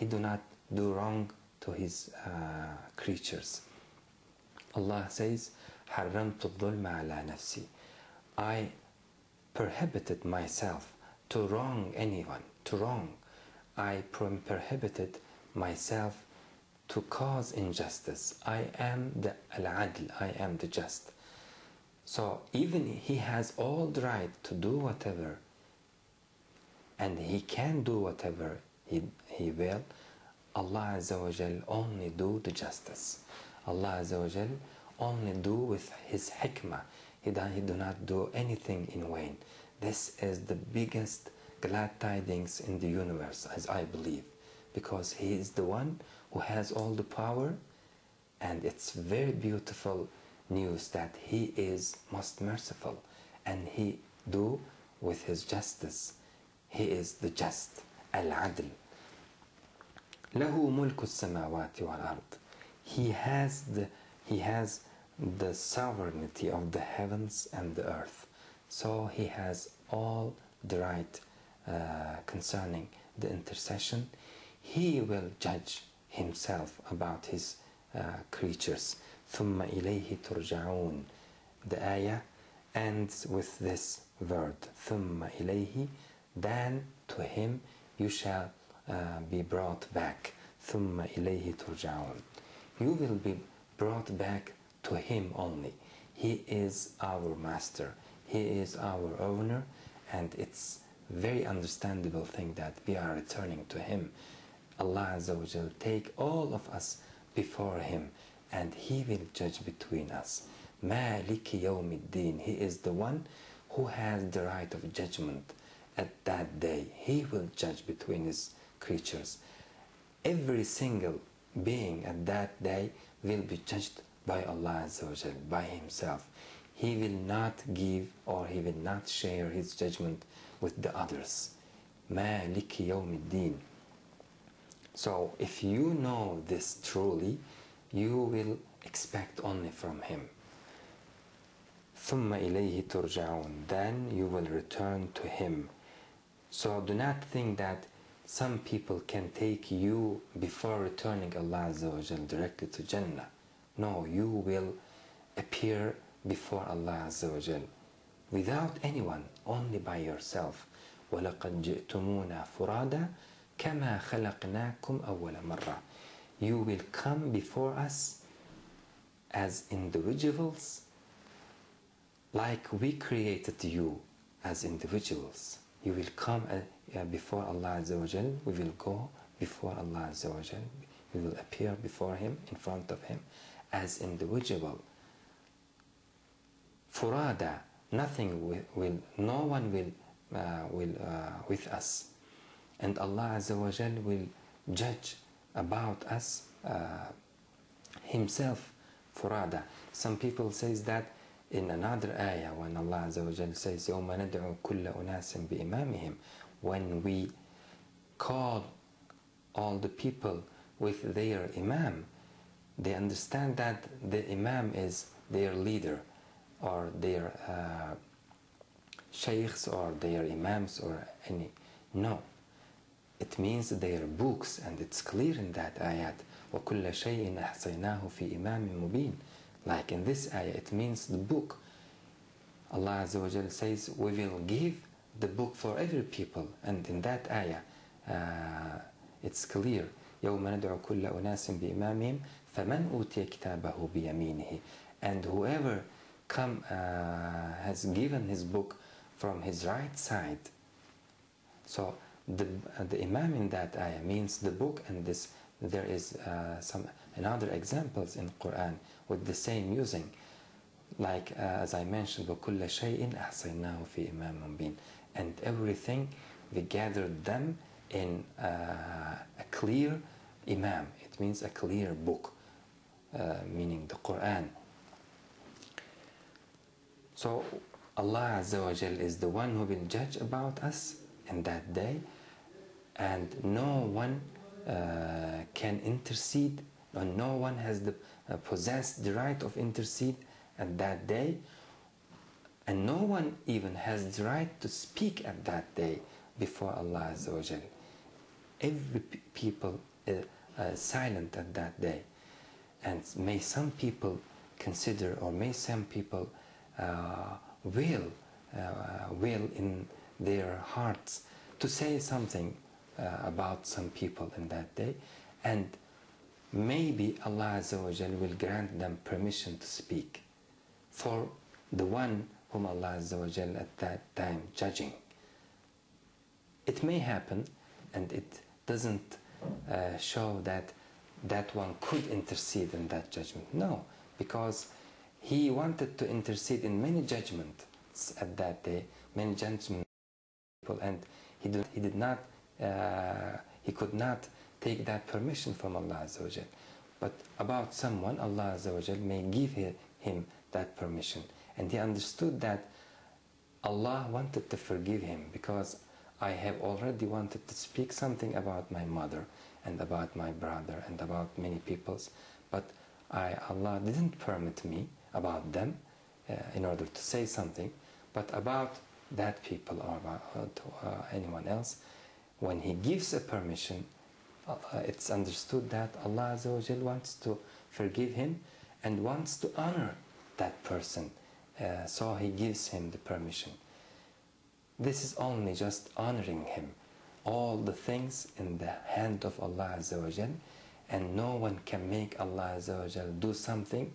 He do not do wrong to his creatures. Allah says, حَرَّمْتُ الظُّلْمَ عَلَى نَفْسِي. I prohibited myself to wrong anyone, to wrong. I prohibited myself to cause injustice. I am the al-adl, I am the just. So even he has all the right to do whatever, and he can do whatever he will, Allah Azza wa Jal only do the justice. Allah Azza wa Jal only do with his hikmah. He do not do anything in vain. This is the biggest glad tidings in the universe, as I believe, because he is the one who has all the power, and it's very beautiful news that he is most merciful, and he do with his justice. He is the just, al-adl. له ملك السماوات والأرض. He has the sovereignty of the heavens and the earth. So he has all the right concerning the intercession. He will judge himself about his creatures. ثم إليه ترجعون. The ayah ends with this word, ثم إليه, then to him you shall be brought back. ثم إليه ترجعون. You will be brought back to him only. He is our master. He is our owner, and it's very understandable thing that we are returning to him. Allah Azza wa Jal take all of us before him, and he will judge between us. Maliki yawmiddin. He is the one who has the right of judgment at that day. He will judge between his creatures. Every single being at that day will be judged by Allah Azza wa Jal, by himself. He will not give, or he will not share his judgment with the others. Maliki yawmiddin. So if you know this truly, you will expect only from him. ثم إليه ترجعون. Then you will return to him. So do not think that some people can take you before returning Allah Azza wa Jal directly to Jannah. No, you will appear before Allah Azza wa Jal without anyone, only by yourself. وَلَقَدْ جِئْتُمُونَا فُرَادًا كَمَا خَلَقْنَاكُمْ أَوَّلَ مَرَّةٍ. You will come before us as individuals, like we created you as individuals. You will come before Allah Azza wa Jal. We will go before Allah Azza wa Jal. We will appear before him, in front of him, as individual. Furada, nothing will, no one will with us, and Allah Azza wa Jal will judge about us himself. Furada. Some people says that in another ayah, when Allah Azza wa Jal says يَوْمَ نَدْعُ كُلَّ أُنَاسٍ بِإِمَامِهِمْ, when we call all the people with their imam, they understand that the imam is their leader, or their shaykhs, or their imams, or any. No, it means their books, and it's clear in that ayat. وَكُلَّ شَيْءٍ أَحْصَيْنَاهُ فِي إِمَامٍ مُبِينٍ. Like in this ayah, it means the book. Allah Azza wa Jal says, we will give the book for every people. And in that ayah, it's clear. يَوْمَ نَدْعُ كُلَّ أُنَاسٍ بِإِمَامِهِمْ فَمَنْ أُوتِيَ كِتَابَهُ بِيَمِينِهِ. And whoever has given his book from his right side. So the imam in that ayah means the book, and this there is some another examples in Quran with the same using, like as I mentioned, وَكُلَّ شَيْءٍ أَحْصَيْنَاهُ فِي إِمَامٍ مُبِينٍ. And everything we gathered them in a clear imam. It means a clear book, meaning the Quran. So Allah Azza wa Jal is the one who will judge about us in that day, and no one can intercede, or no one has the possess the right of intercede at that day, and no one even has the right to speak at that day before Allah Azza wa Jal. Every people silent at that day. And may some people consider, or may some people will in their hearts to say something about some people in that day, and maybe Allah Azza wa Jal will grant them permission to speak for the one whom Allah Azza wa Jal at that time judging. It may happen, and it doesn't show that that one could intercede in that judgment. No, because he wanted to intercede in many judgments at that day, many judgments, and he could not take that permission from Allah Azza wa Jal. But about someone, Allah Azza wa Jal may give him that permission, and he understood that Allah wanted to forgive him, because I have already wanted to speak something about my mother and about my brother and about many peoples, but Allah didn't permit me about them in order to say something. But about that people or about anyone else, when he gives a permission, it's understood that Allah Azza wa Jal wants to forgive him and wants to honor that person, so he gives him the permission. This is only just honoring him. All the things in the hand of Allah Azza wa Jal, and no one can make Allah Azza wa Jal do something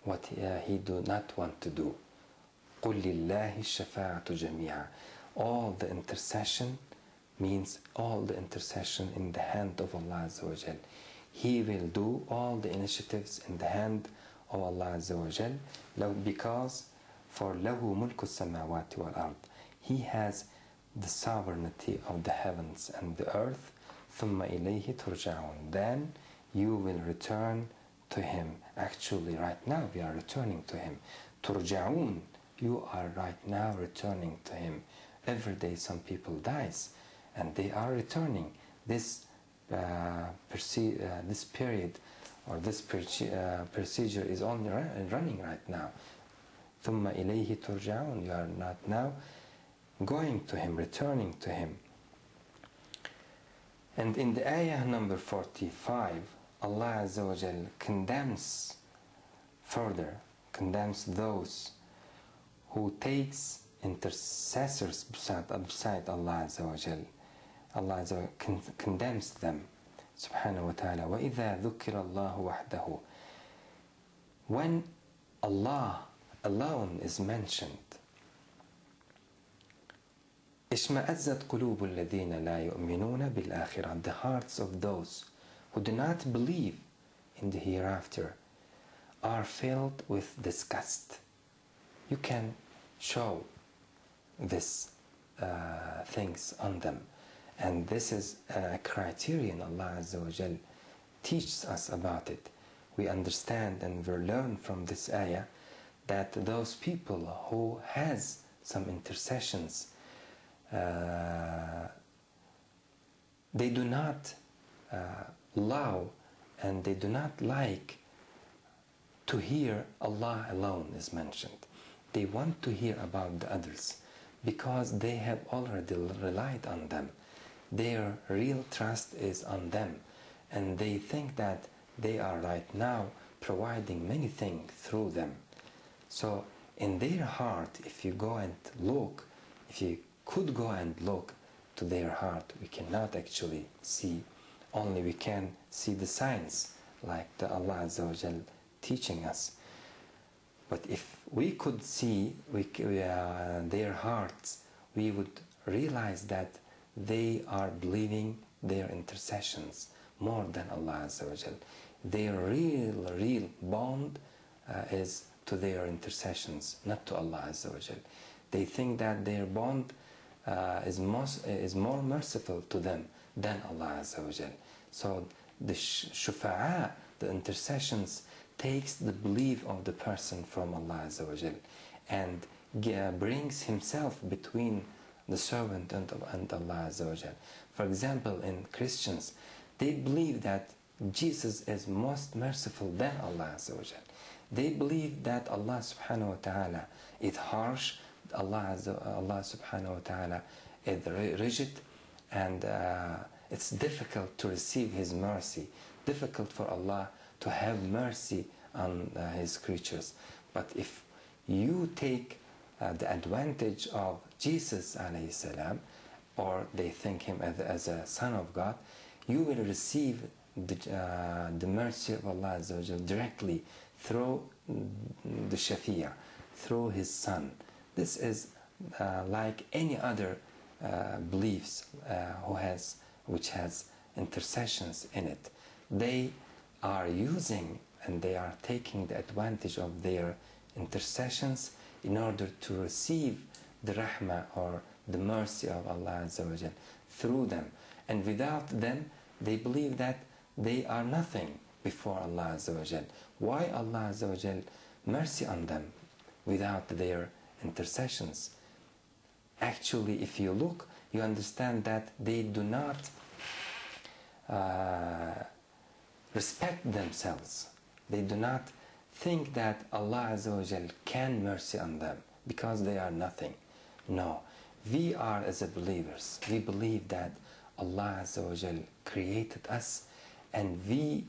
what he do not want to do. قُلْ لِلَّهِ الشَّفَاعَةُ جَمِيعًا. All the intercession means all the intercession in the hand of Allah Azza wa Jal. He will do all the initiatives in the hand of Allah Azza wa Jal, because for له ملك السماوات والأرض. He has the sovereignty of the heavens and the earth. ثم إليه ترجعون. Then you will return to him. Actually, right now we are returning to him. ترجعون. You are right now returning to him. Every day some people dies, and they are returning. This this period or this procedure is only running right now. ثم إليه ترجعون. You are not now going to him, returning to him. And in the ayah number 45, Allah Azza wa Jal condemns those who takes intercessors beside Allah Azza wa Jal. Allah Azza wa Jal condemns them. Subhanahu wa ta'ala. وَإِذَا ذُكِّرَ اللَّهُ وَحْدَهُ. When Allah alone is mentioned, اشمأزت قلوب الذين لا يؤمنون بالآخرة. The hearts of those who do not believe in the hereafter are filled with disgust. You can show this things on them, and this is a criterion Allah Azza wa Jal teaches us about it. We understand and we learn from this ayah that those people who has some intercessions, they do not allow and they do not like to hear Allah alone is mentioned. They want to hear about the others because they have already relied on them. Their real trust is on them, and they think that they are right now providing many things through them. So in their heart, if you go and look, if you could go and look to their heart, we cannot actually see, only we can see the signs like the Allah Azza wa Jal teaching us. But if we could see their hearts, we would realize that they are believing their intercessions more than Allah Azza wa Jal. Their real bond is to their intercessions, not to Allah Azza wa Jal. They think that their bond is more merciful to them than Allah Azza wa Jal. So the shufa'a, the intercessions, takes the belief of the person from Allah Azza wa Jal and brings himself between the servant and Allah Azza wa Jal. For example, in Christians, they believe that Jesus is most merciful than Allah Azza wa Jal. They believe that Allah subhanahu wa ta'ala is harsh, Allah subhanahu wa ta'ala is rigid and It's difficult to receive His mercy, difficult for Allah to have mercy on His creatures. But if you take the advantage of Jesus alayhi salam, or they think Him as a Son of God, you will receive the mercy of Allah Azza wa Jal directly through the Shafi'ah, through His Son. This is like any other beliefs which has intercessions in it. They are using and they are taking the advantage of their intercessions in order to receive the rahmah or the mercy of Allah Azza wa Jal through them. And without them, they believe that they are nothing before Allah Azza wa Jal. Why Allah Azza wa Jal mercy on them without their intercessions? Actually, if you look, you understand that they do not respect themselves. They do not think that Allah Azza wa Jal can mercy on them because they are nothing. No, we are as a believers, we believe that Allah Azza wa Jal created us, and we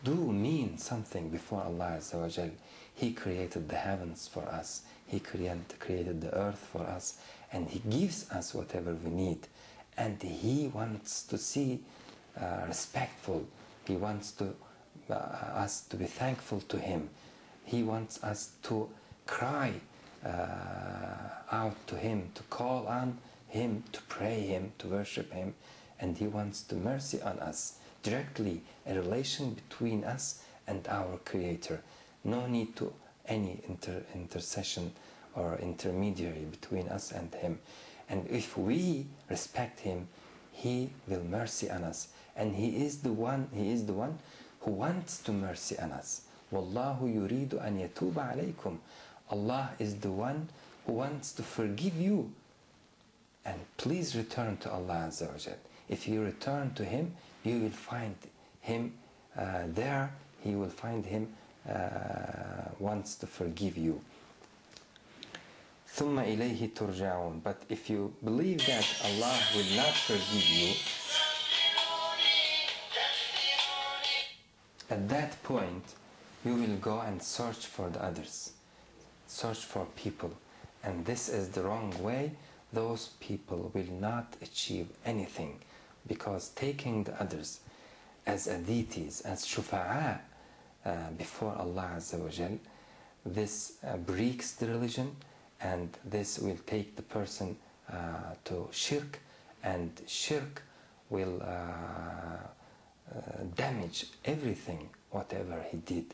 do mean something before Allah Azza wa Jal. He created the heavens for us, He created the earth for us, and He gives us whatever we need. And He wants to see respectful. He wants us to be thankful to Him. He wants us to cry out to Him, to call on Him, to pray Him, to worship Him. And He wants to mercy on us directly, a relation between us and our Creator. No need to any intercession or intermediary between us and Him. And if we respect Him, He will mercy on us. And He is the one who wants to mercy on us. Wallahu yuridu an yatuba alaykum. Allah is the one who wants to forgive you. And please return to Allah Azza wa Jal. If you return to Him, you will find Him there. He will find Him wants to forgive you. ثُمَّ إِلَيْهِ تُرْجَعُونَ. But if you believe that Allah will not forgive you, at that point you will go and search for the others, search for people, and this is the wrong way. Those people will not achieve anything, because taking the others as deities, as shufa'a before Allah Azza wa Jal, this breaks the religion, and this will take the person to shirk, and shirk will damage everything whatever he did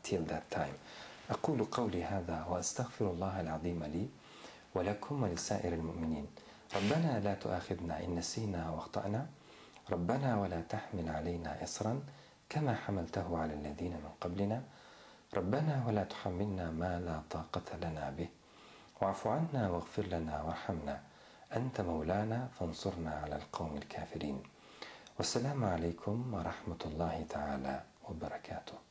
till that time. أقول قولي هذا وأستغفر الله العظيم لي ولكم ولسائر المؤمنين. ربنا لا تؤاخذنا إن نسينا واخطأنا. ربنا ولا تحمل علينا إصرا كما حملته على الذين من قبلنا. ربنا ولا تحملنا ما لا طاقة لنا به. واعف عنا واغفر لنا وارحمنا أنت مولانا فانصرنا على القوم الكافرين. والسلام عليكم ورحمة الله تعالى وبركاته.